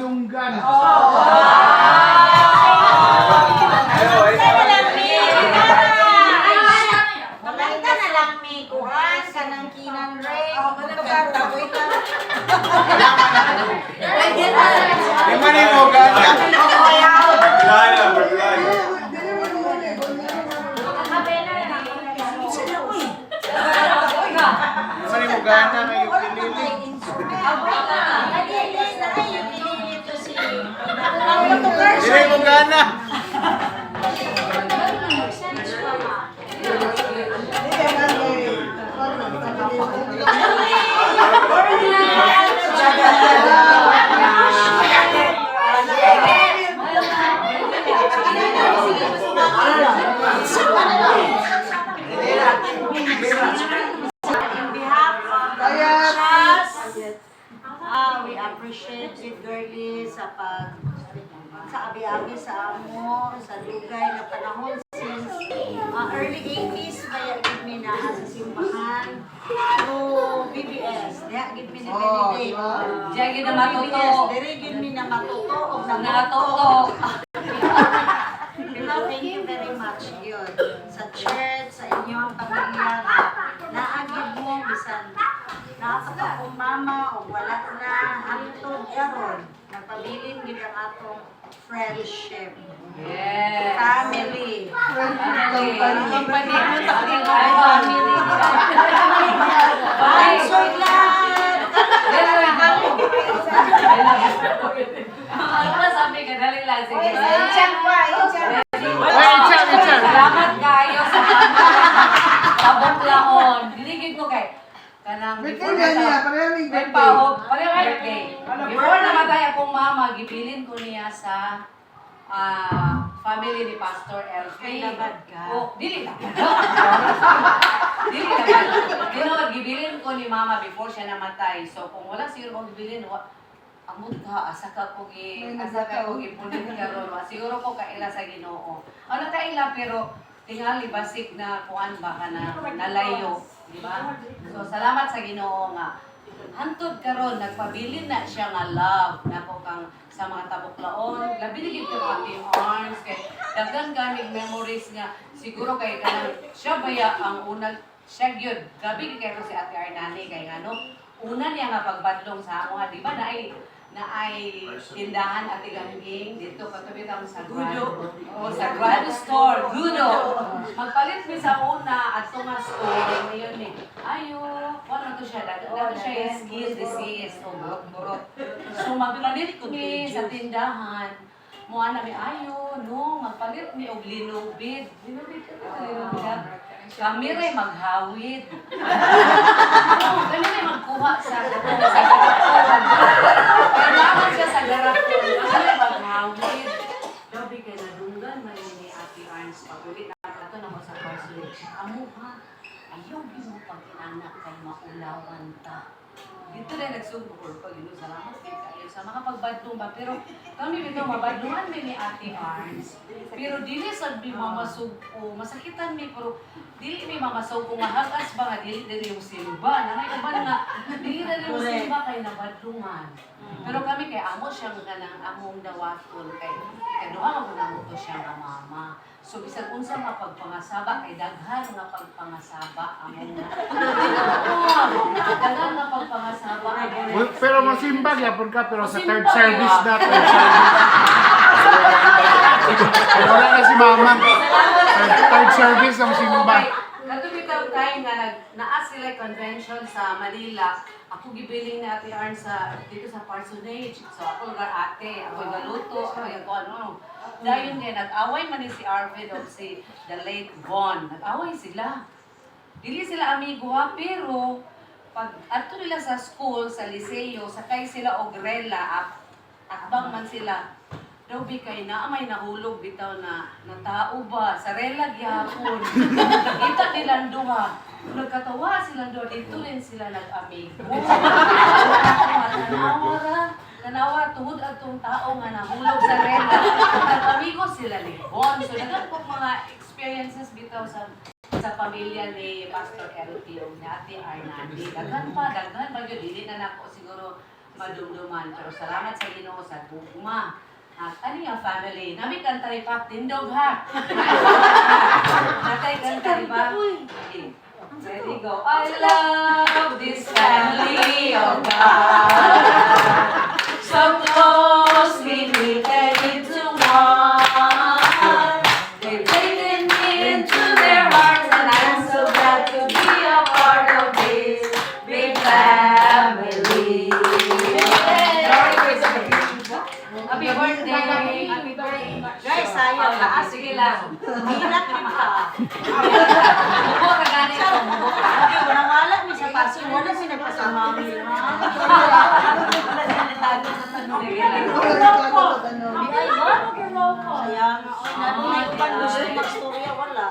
madunggan. Maganda na lang may kuhan ka ng Kinan Ray. Yung manimugan. Manimugan na kayo pinili. Hindi mo gana. We appreciate it, girlie, sa abi-abi sa amo, sa lugay na panahon since early 80s, kaya give me na sa simbahan to BBS. Diya, give me na benedict. Diya, gina matuto. Dire, give me na matuto o na Natuto. Thank you very much yun. Sa church, sa inyong pamilya, naagib mo, bisan nakaka kung mama o wala na, hantod karon nagpabilin gid ang atong friendship. Yes. Family. Company mo Family. Bye, soy glad. Ano sabi ka? Dali lang. Sige. Salamat kayo sa kabutlaon. Diligid ko kay kanang before birthday. Before namatay akong mama, gibilin ko niya sa family ni Pastor Elfie. Dili labad. Dili labad. Gibilin ko ni mama before siya namatay. So kung wala siguro kong gibilin, amot ka, asa ka ko ipunin karon. Siguro ko kaila sa Ginoo. Ano kaila pero tingali basic na kuan ba ka na nalayo, di ba? So salamat sa Ginoo nga hantod karon nagpabilin na siya nga love nako kang sa mga tabuklaon. Labi ni gid ka Team Arms kay daghan kaming memories nga siguro kay kanang siya baya ang unang siya gyud. Gabi kay ko si Ate Arnani kay ano una niya nga pagbadlong sa amo di ba na ay tindahan at igangging dito katabi tamo sa Gudo. O sa Grand Store, Gudo. Magpalit mi sa una at nga store ngayon eh. Ayo, ano to siya? Dato siya yung skin disease o burot-burot. So magpalit mi sa tindahan. Muha namin, ayo, no, magpalit mi og linubid. Linubid ka. Kami rin maghawid. Kami rin magkuha sa garapon. Kailangan siya sa garapon. Kami rin maghawid. Gabi kay nadunggan man ni Ate Arns. Pagulit na ito na mo sa parsonage. Amo ha, ayaw mo pag inanak kay maulawan ta. Dito rin nagsubukol pag ino salamat kayo sa mga pagbadlong ba. Pero kami bitaw mabadlungan mi ni Ate Arns. Pero dili sad mi mamasug o masakitan mi pero dili mi mamasug kung mahagas ba nga dili yung simba. Nanay uban nga dili na yung simba kay nabadlungan. Pero kami kay amo siya nga nang among dawaton kay duha mo na mo to siya nga mama. So bisag unsa nga pagpangasaba kay daghan nga pagpangasaba among daghan nga pagpangasaba. Pero masimbag yapon ka pero sa third Masimbag, service ya. na wala na si mama. Third service ang simba. Kato bitaw tayo nga naa sila convention sa Manila. Ako gibiling ni Ate Arn dito sa parsonage. So ako nga ate, ako galuto, ako yung ano. Dahil nga nag-away man ni si Arvid o si the late Von. Nag-away sila. Dili sila amigo ha, pero pag ato nila sa school, sa liseo, sakay sila og rela, akbang man sila. Daw kay na may nahulog bitaw na natao ba sa rela gyapon. Kita nilang duha. Nagkatawa silang duha dito rin sila nag-amigo. Tanawa tungod atong tao nga nahulog sa rela. Nag-amigo sila ni Bon. So dagan ko mga experiences bitaw sa pamilya ni Pastor Elfie ni Ate Arnani. Daghan pa gyud dili na nako siguro madumduman. Pero salamat sa Ginoo sa gugma. At ano yung family? Nami kantari pa, tindog ha. Natay kantari ba? Okay. Ready, go. I love this family of God. So closely knitted into one. They've taken me into their hearts, and I'm so glad to be a part of this big family. Happy birthday! Happy birthday! Guys, sayang ka. Ah, sige lang. Hinat rin ka. Bubo ka ganit ko. Bubo ka. Walang wala mi sa paso. Wala mi nagpasamami. Sige lang. Sayang. Nanulit pa gusto magstorya. Wala.